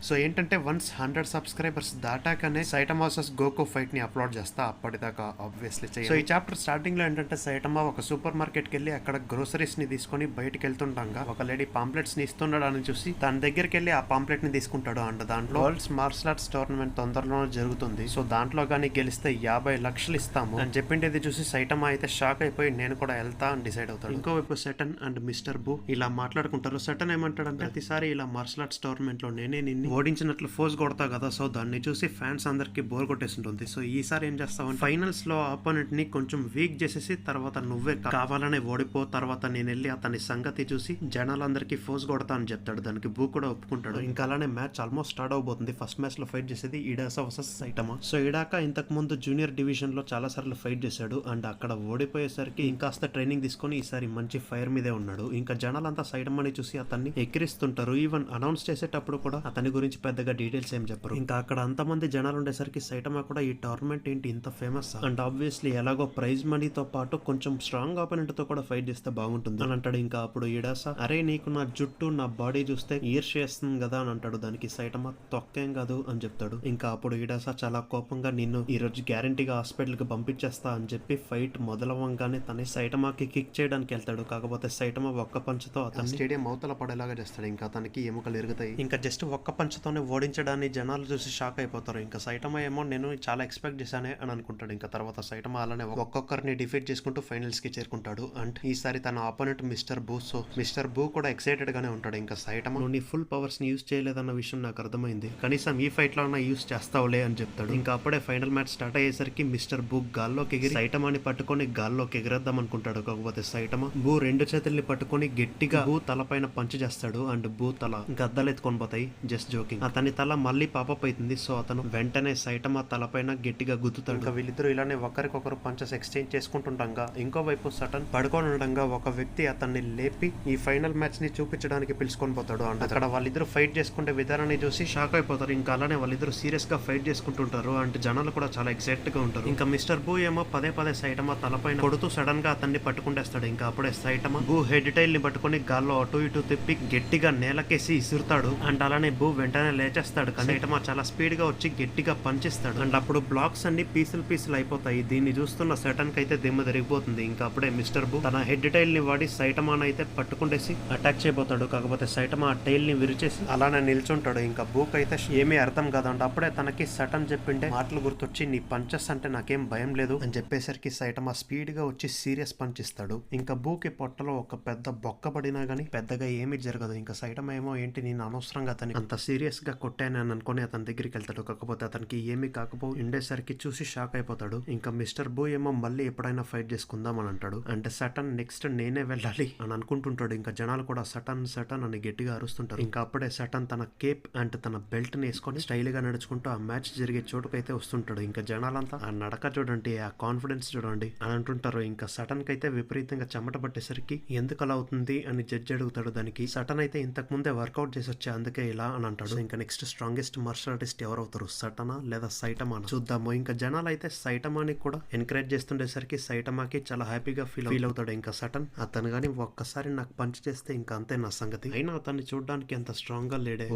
So ఏంటంటే once 100 subscribers దాటాకనే సైటమా versus గోకు fight ని upload చేస్తా. అప్పటిదాకా ఆబ్వియస్లీ చేయ. సో ఈ చాప్టర్ స్టార్టింగ్ లో ఏంటంటే సైటమా ఒక సూపర్ మార్కెట్ కి వెళ్ళి అక్కడ గ్రోసరీస్ ని తీసుకొని బయటకు వెళ్తుండగా ఒక లేడీ పాంప్లెట్స్ ని ఇస్తున్నాడు అని చూసి తన దగ్గరికి వెళ్ళి ఆ పాంప్లెట్ ని తీసుకుంటాడు. అండ్ దాంట్లో వరల్డ్స్ మార్షల్ ఆర్ట్స్ టోర్నమెంట్ తొందరలోనే జరుగుతుంది, సో దాంట్లో కానీ గెలిస్తే 50 లక్షలు ఇస్తాము అని చెప్పిండేది చూసి సైటమా అయితే షాక్ అయిపోయి నేను కూడా వెళ్తా అని డిసైడ్ అవుతాడు. ఇంకోవైపు సెటన్ అండ్ మిస్టర్ బూ ఇలా మాట్లాడుకుంటారు. సెటన్ ఏమంటాడంటే ప్రతిసారి ఇలా మార్షల్ ఆర్ట్స్ టోర్నమెంట్ లో నేనే నిన్ను ఓడించినట్లు ఫోర్స్ కొడతా కదా, సో దాన్ని చూసి ఫ్యాన్స్ అందరికి బోర్ కొట్టేసింటుంది. సో ఈసారి ఏం చేస్తావు, ఫైనల్స్ లో ఆపోనెంట్ ని కొంచెం వీక్ చేసేసి తర్వాత నువ్వే కావాలనే ఓడిపో, తర్వాత నేను వెళ్ళి అతని సంగతి చూసి జనాలందరికీ ఫోర్స్ కొడతా అని చెప్తాడు. దానికి బూ కూడా ఒప్పుకుంటాడు. ఇంకా అలానే మ్యాచ్ ఆల్మోస్ట్ స్టార్ట్ అవబోతుంది. ఫస్ట్ మ్యాచ్ లో ఫైట్ చేసేది ఇడాసా వర్సెస్ సైటమా. సో ఇడాక ఇంతకు ముందు జూనియర్ డివిజన్ లో చాలా సార్లు ఫైట్ చేశాడు అండ్ అక్కడ ఓడిపోయేసరికి ఇంకాస్త ట్రైనింగ్ తీసుకొని ఈసారి మంచి ఫైర్ మీదే ఉన్నాడు. ఇంకా జనాలంతా సైటమాని చూసి అతన్ని ఎక్కిరిస్తుంటారు. ఈవెన్ అనౌన్స్ చేసేటప్పుడు కూడా అతని గురించి పెద్దగా డీటెయిల్స్ ఏం చెప్పరు. ఇంకా అక్కడ అంతమంది జనాలు ఉండేసరికి సైటమా కూడా ఈ టోర్నమెంట్ ఏంటి ఇంత ఫేమస్ అండ్ ఆబ్వియస్లీ ఎలాగో ప్రైజ్ మనీతో పాటు కొంచెం స్ట్రాంగ్ ఆపోనెంట్ తో కూడా ఫైట్ చేస్తే బాగుంటుంది అని అంటాడు. ఇంకా అప్పుడు ఇడాసా అరే నీకు నా జుట్టు నా బాడీ చూస్తే ఈర్ష్యేస్తుంది కదా అని అంటాడు. దానికి సైటమా తొక్కేం కాదు అని చెప్తాడు. ఇంకా అప్పుడు ఇడాసా చాలా కోపంగా నిన్ను ఈ రోజు గ్యారంటీగా హాస్పిటల్ కి పంపించేస్తా అని చెప్పి ఫైట్ మొదలవంగానే తన సైటమాకి కిక్ చేయడానికి వెళ్తాడు. కాకపోతే సైటమా ఒక్క పంచుతో అతను స్టేడియం అవతల పడేలాగా చేస్తాడు. ఇంకా అతనికి ఎముకలు ఎరుగుతాయి. ఇంకా జస్ట్ ఒక్క పంచుతోనే ఓడించడాన్ని జనాలు చూసి షాక్ అయిపోతారు. ఇంకా సైటమా ఏమో నేను చాలా ఎక్స్పెక్ట్ చేశానే అని అనుకుంటాడు. ఇంకా తర్వాత సైటమా అలానే ఒక్కొక్కరిని డిఫీట్ చేసుకుంటూ ఫైనల్స్ కి చేరుకుంటాడు. అండ్ ఈసారి తన ఆపోనెంట్ మిస్టర్ బూ. సో మిస్టర్ బూ కూడా ఎక్సైటెడ్ గానే ఉంటాడు. ఇంకా సైటమా నువ్వు నీ ఫుల్ పవర్స్ ని యూజ్ చేయలేదన్న విషయం నాకు అర్థమైంది, కనీసం ఈ ఫైట్ లో యూజ్ చేస్తావులే అని చెప్తాడు. ఇంకా అప్పుడే ఫైనల్ మ్యాచ్ స్టార్ట్ అయ్యేసరికి మిస్టర్ బూ గాల్లోకి ఎగిరి సైటమాని పట్టుకొని గాల్లోకి ఎగిరేద్దాం అనుకుంటాడు. కాకపోతే సైటమా బూ రెండు చేతుల్ని పట్టుకొని గట్టిగా బూ తల పైన పంచ్ చేస్తాడు అండ్ బూ తల గద్దలు ఎత్తుకొని పోతాయి. Just joking. అతని తల మళ్ళీ పాపప్ అవుతుంది. సో అతను వెంటనే సైటమా తల పైన గట్టిగా గుద్దుతాడు. ఇంకా వీళ్ళిద్దరు ఇలానే ఒకరికొకరు పంచెస్ ఎక్స్చేంజ్ చేసుకుంటుండగా ఇంకోవైపు సటన్ పడుకొని ఉండగా ఒక వ్యక్తి అతన్ని లేపి ఈ ఫైనల్ మ్యాచ్ ని చూపించడానికి పిలుచుకొని పోతాడు. అండ్ అక్కడ వాళ్ళిద్దరు ఫైట్ చేసుకుంటే విధానాన్ని చూసి షాక్ అయిపోతారు. ఇంకా అలానే వాళ్ళిద్దరు సీరియస్ గా ఫైట్ చేసుకుంటుంటారు అండ్ జనాలు కూడా చాలా ఎక్సైట్ గా ఉంటారు. ఇంకా మిస్టర్ బూ ఏమో పదే పదే సైటమా తల పైన కొడుతూ సడన్ గా అతన్ని పట్టుకుంటేస్తాడు. ఇంకా అప్పుడే సైటమా బూ హెడ్ టైల్ ని పట్టుకొని గాల్లో అటు ఇటు తిప్పి గట్టిగా నేలకేసి ఇసురుతాడు. అండ్ అలానే బూ వెంటనే లేచేస్తాడు. కానీ సైటమా చాలా స్పీడ్ గా వచ్చి గట్టిగా పంచిస్తాడు. అండ్ అప్పుడు బ్లాక్స్ అన్ని పీసులు అయిపోతాయి. దీన్ని చూస్తున్న సటన్ కి అయితే దిమ్మ తిరిగిపోతుంది. ఇంకా అప్పుడే మిస్టర్ బూ తన హెడ్ టైల్ ని వాడి సైటమాన్ అయితే పట్టుకుంటేసి అటాక్ చేయబోతాడు. కాకపోతే సైటమా ఆ టైల్ ని విరిచేసి అలానే నిల్చుంటాడు. ఇంకా బూక్ అయితే ఏమీ అర్థం కాదంట. అప్పుడే తనకి సటన్ చెప్పిండే మాటలు గుర్తొచ్చి నీ పంచెస్ అంటే నాకేం భయం లేదు అని చెప్పేసరికి సైటమా స్పీడ్ గా వచ్చి సీరియస్ పంచ్ ఇస్తాడు. ఇంకా బూకి పొట్టలో ఒక పెద్ద బొక్క పడినా గానీ పెద్దగా ఏమీ జరగదు. ఇంకా సైటమా ఏమో ఏంటి నేను అనవసరంగా అతని అంత సీరియస్ గా కొట్టాను అని అనుకుని అతని దగ్గరికి వెళ్తాడు. కాకపోతే అతనికి ఏమీ కాకపో ఉండేసరికి చూసి షాక్ అయిపోతాడు. ఇంకా మిస్టర్ బూ ఏమో మళ్ళీ ఎప్పుడైనా ఫైట్ చేసుకుందాం అని అంటాడు. అంటే సటన్ నెక్స్ట్ నేనే వెళ్ళాలి అని అనుకుంటుంటాడు. ఇంకా జనాలు కూడా సటన్ సటన్ అని గట్టిగా అరుస్తుంటారు. ఇంకా అప్పుడే సటన్ తన కేప్ అండ్ తన బెల్ట్ ని వేసుకొని స్టైల్ గా నడుచుకుంటూ ఆ మ్యాచ్ జరిగే చోటుకైతే వస్తుంటాడు. ఇంకా జనాలంతా ఆ నడక చూడండి, ఆ కాన్ఫిడెన్స్ చూడండి అని అంటుంటారు. ఇంకా సటన్ కైతే విపరీతంగా చెమట పట్టేసరికి ఎందుకు అలా అవుతుంది అని జడ్జి అడుగుతాడు. దానికి సటన్ అయితే ఇంతకు ముందే వర్కౌట్ చేసి వచ్చే అందుకే ఇలా అని అంటాడు. ఇంకా నెక్స్ట్ స్ట్రాంగెస్ట్ మార్షల్ ఆర్టిస్ట్ ఎవరవుతారు, సటనా లేదా సైటమా చూద్దాము. ఇంకా జనాలు అయితే సైటమాని కూడా ఎంకరేజ్ చేస్తుండేసరికి సైటమాకి చాలా హ్యాపీగా ఫీల్ అవుతాడు. ఇంకా సటన్ అతను గాని ఒక్కసారి నాకు పంచ్ చేస్తే ఇంకా అంతే నా సంగతి. అయినా అతన్ని చూడడానికి అంత స్ట్రాంగ్ గా లేడే.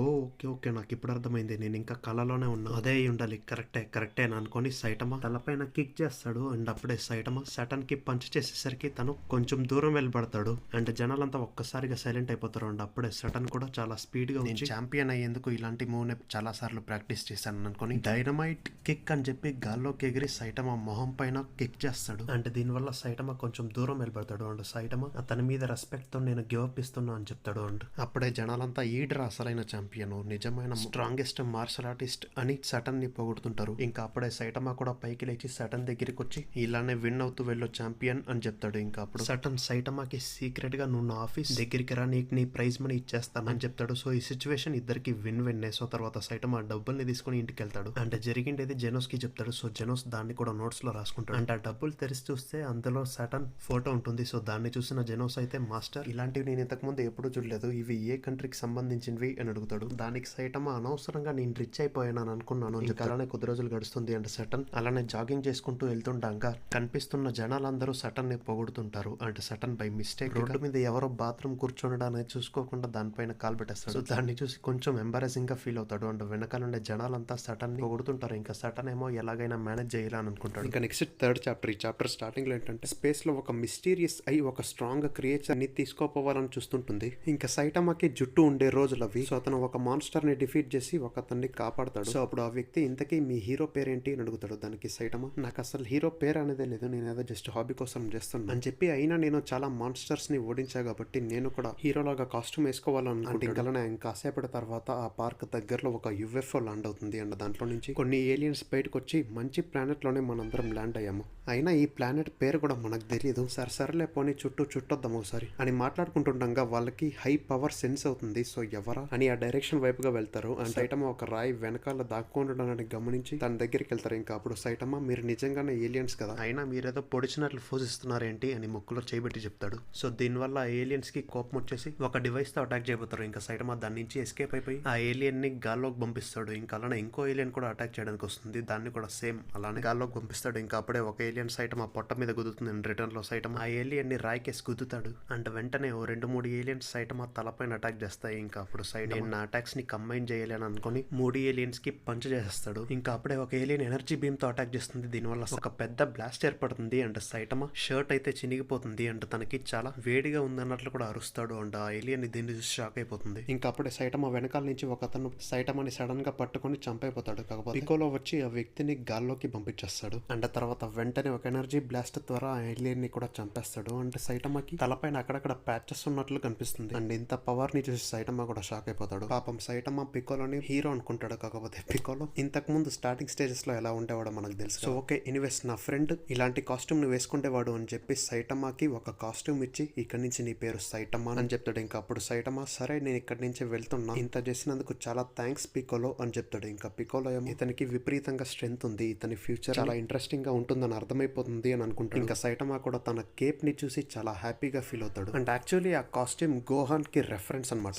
ఓకే నాకు ఇప్పుడు అర్థమైంది, నేను ఇంకా కళలోనే ఉన్నా, అదే ఉండాలి, కరెక్టే అని అనుకొని సైటమా తలపైన కిక్ చేస్తాడు. అండ్ అప్పుడే సైటమా సటన్ కి పంచ్ చేసేసరికి తను కొంచెం దూరం వెళ్ళిపడతాడు. అండ్ జనాలంతా ఒక్కసారిగా సైలెంట్ అయిపోతారు. అండ్ అప్పుడే సటన్ కూడా చాలా స్పీడ్ గా వచ్చి ఛాంపియన్ అయ్యేందుకు ఇలాంటి మూవ్ ని చాలా సార్లు ప్రాక్టీస్ చేశాను అనుకుని డైనమైట్ కిక్ అని చెప్పి గాల్లోకి ఎగిరి సైటమా మొహం పైన కిక్ చేస్తాడు. అంటే దీనివల్ల సైటమా కొంచెం దూరం వెళ్ళిపడతాడు. అండ్ సైటమా అతని మీద రెస్పెక్ట్ తో నేను గివ్ అప్ ఇస్తున్నా అని చెప్తాడు. అండ్ అప్పుడే జనాలంతా ఈడ్రా అసలైన ఛాంపియన్, నిజమైన స్ట్రాంగెస్ట్ మార్షల్ ఆర్టిస్ట్ అని సటన్ ని పొగుడుతుంటారు. ఇంకా అప్పుడే సైటమా కూడా పైకి లేచి సటన్ దగ్గరికి వచ్చి ఇలానే విన్ అవుతూ వెళ్ళు ఛాంపియన్ అని చెప్తాడు. ఇంకా అప్పుడు సటన్ సైటమాకి సీక్రెట్ గా నువ్వు నా ఆఫీస్ దగ్గరికి రా, నీకు నీ ప్రైజ్ మనీ ఇచ్చేస్తాను అని చెప్తాడు. సో ఈ సిచ్యువేషన్ ఇద్దరికి విన్. సో తర్వాత సైటమా డబ్బుల్ని తీసుకుని ఇంటికి వెళ్తాడు. అంటే జరిగిండేది జెనోస్ కి చెప్తాడు. సో జెనోస్ దాన్ని కూడా నోట్స్ లో రాసుకుంటాడు. అంటే ఆ డబ్బులు తెరిచి చూస్తే అందులో సటన్ ఫోటో ఉంటుంది. సో దాన్ని చూసిన జెనోస్ అయితే మాస్టర్ ఇలాంటివి నేను ఇంతకు ముందు ఎప్పుడు చూడలేదు, ఇవి ఏ కంట్రీకి సంబంధించినవి అని అడుగుతాడు. దానికి సైటమా అనవసరంగా నేను రిచ్ అయిపోయాను అని అనుకున్నాను, ఇంకా అలానే కొద్ది రోజులు గడుస్తుంది. అంటే సటన్ అలానే జాగింగ్ చేసుకుంటూ వెళ్తుండగా కనిపిస్తున్న జనాలందరూ సటన్ ని పొగుడుతుంటారు. అంటే సటన్ బై మిస్టేక్ రోడ్డు మీద ఎవరో బాత్రూమ్ కూర్చోనడానికి చూసుకోకుండా దానిపైన కాలు పెట్టేస్తాడు. సో దాన్ని చూసి కొంచెం ఎంబారెసింగ్ గా ఫీల్ అవుతాడు. అండ్ వెనకాల ఉండే జనాలంతా సటన్ ని పొగుడుతుంటారు. ఇంకా సటన్ ఏమో ఎలాగైనా మేనేజ్ చేయాలని అనుకుంటాడు. ఇంకా నెక్స్ట్ థర్డ్ చాప్టర్. ఈ చాప్టర్ స్టార్టింగ్ లో ఏంటంటే స్పేస్ లో ఒక మిస్టీరియస్ అయి ఒక స్ట్రాంగ్ క్రియేచర్ ని తీసుకోపోవాలని చూస్తుంటుంది. ఇంకా సైటమాకి జుట్టు ఉండే రోజులు అవి. సో అతను ఒక మాన్స్టర్ ని డిఫీట్ చేసి ఒక అతన్ని కాపాడతాడు. సో అప్పుడు ఆ వ్యక్తి ఇంతకీ మీ హీరో పేరేంటి అని అడుగుతాడు. దానికి సైటమా నాకు అసలు హీరో పేరు అనేదే లేదు, నేను ఏదో జస్ట్ హాబీ కోసం చేస్తాను అని చెప్పి, అయినా నేను చాలా మాన్స్టర్స్ ని ఓడించా కాబట్టి నేను కూడా హీరోలాగా కాస్ట్యూమ్ వేసుకోవాలనుకుంటే ఇంకాసేపటి తర్వాత ఆ పార్క్ దగ్గరలో ఒక యుఎఫ్ఓ ల్యాండ్ అవుతుంది. అండ్ దాంట్లో నుంచి కొన్ని ఏలియన్స్ బయటకు వచ్చి మంచి ప్లానెట్ లోనే మనందరం ల్యాండ్ అయ్యాము. అయినా ఈ ప్లానెట్ పేరు కూడా మనకు తెలియదు. సరేలే పోనీ చుట్టొద్దాం ఒకసారి అని మాట్లాడుకుంటుండగా వాళ్ళకి హై పవర్ సెన్స్ అవుతుంది. సో ఎవరా అని ఆ డైరెక్షన్ వైపుగా వెళ్తారు. అండ్ సైటమా ఒక రాయి వెనకాల దాక్కుండడాన్ని గమనించి తన దగ్గరికి వెళ్తారు. ఇంకా అప్పుడు సైటమా మీరు నిజంగానే ఏలియన్స్ కదా, అయినా మీరేదో పొడిచినట్లు పూజిస్తున్నారేంటి అని ముక్కులో చేయబెట్టి చెప్తాడు. సో దీనివల్ల ఏలియన్స్ కి కోపం వచ్చేసి ఒక డివైస్ తో అటాక్ చేయబోతారు. ఇంకా సైటమా దాని నుంచి ఎస్కేప్ అయిపోయి ఆ ఏలియన్ ని గాల్లోకి పంపిస్తాడు. ఇంకా అలానే ఇంకో ఏలియన్ కూడా అటాక్ చేయడానికి వస్తుంది. దాన్ని కూడా సేమ్ అలానే గాల్లోకి పంపిస్తాడు. ఇంకా అప్పుడే ఒక ఏలియన్ సైటమా పొట్ట మీద గుద్దుతుంది. రిటర్న్ లో సైటమా ఆ ఏలియన్ ని రాయికేసి గుద్దుతాడు. అండ్ వెంటనే ఓ 2-3 ఏలియన్స్ సైటమా తలపైన అటాక్ చేస్తాయి. ఇంకా అప్పుడు సైటమా నా అటాక్స్ ని కంబైన్ చేయాలని అనుకుని 3 ఏలియన్స్ కి పంచ్ చేసేస్తాడు. ఇంకా అప్పుడే ఒక ఏలియన్ ఎనర్జీ బీమ్ తో అటాక్ చేస్తుంది. దీనివల్ల ఒక పెద్ద బ్లాస్ట్ ఏర్పడుతుంది. అండ్ సైటమా షర్ట్ అయితే చినిగిపోతుంది. అండ్ తనకి చాలా వేడిగా ఉందన్నట్లు కూడా అరుస్తాడు. అండ్ ఆ ఏలియన్ ని దీన్ని చూసి షాక్ అయిపోతుంది. ఇంకా అప్పుడే సైటమా వెనకాల నుంచి ఒక అతను సైటమాని సడన్ గా పట్టుకొని చంపైపోతాడు. కాకపోతే పికోలో వచ్చి ఆ వ్యక్తిని గాల్లోకి పంపించేస్తాడు. అండ్ తర్వాత వెంటనే ఒక ఎనర్జీ బ్లాస్ట్ ద్వారా ఆ ఏలియన్ ని కూడా చంపేస్తాడు. అంటే సైటమాకి తలపైన అక్కడక్కడ ప్యాచెస్ ఉన్నట్లు కనిపిస్తుంది. అండ్ ఇంత పవర్ ని చూసి సైటమా కూడా షాక్ అయిపోతాడు. పాపం సైటమా పికోలోని హీరో అనుకుంటాడు. కాకపోతే పికోలో ఇంతకు ముందు స్టార్టింగ్ స్టేజెస్ లో ఎలా ఉండేవాడో మనకు తెలుసు. సో ఓకే ఎనీవేస్ నా ఫ్రెండ్ ఇలాంటి కాస్ట్యూమ్ ని వేసుకుంటేవాడు అని చెప్పి సైటమాకి ఒక కాస్ట్యూమ్ ఇచ్చి ఇక్కడ నుంచి నీ పేరు సైటమా అని చెప్తాడు. ఇంకా అప్పుడు సైటమా సరే నేను ఇక్కడి నుంచి వెళ్తున్నా, ఇంత చేసినందుకు చాలా థ్యాంక్స్ పికోలో అని చెప్తాడు. ఇంకా పికోలో ఏమో ఇతనికి విపరీతంగా స్ట్రెంగ్త్ ఉంది, ఇతని ఫ్యూచర్ చాలా ఇంట్రెస్టింగ్ గా ఉంటుందని అర్థమైపోతుంది అని అనుకుంటాడు. ఇంకా సైటమా కూడా తన కేప్ ని చూసి చాలా హ్యాపీగా ఫీల్ అవుతాడు. అండ్ యాక్చువల్లీ ఆ కాస్ట్యూమ్ గోహాన్ కి రెఫరెన్స్ అనమాట.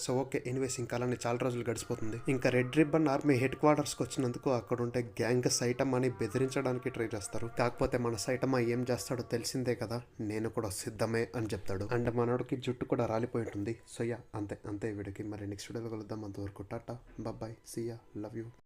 సో ఓకే ఎనీవేస్ ఇంకా అలానే చాలా రోజులు గడిచిపోతుంది. ఇంకా red ribbon army head quarters కి వచ్చినందుకు అక్కడ ఉంటే గ్యాంగ్ సైటమాని బెదిరించడానికి ట్రై చేస్తారు. కాకపోతే మన సైటమా ఏం చేస్తాడో తెలిసిందే కదా, నేను కూడా సిద్ధమే అని చెప్తాడు. అండ్ మనోడికి జుట్టు కూడా రాలిపోయి ఉంటుంది. సో యా అంతే వీడికి. మరి నెక్స్ట్ వీడియోలో కలుద్దాం. అంతవరకు tata bye, see ya, love you.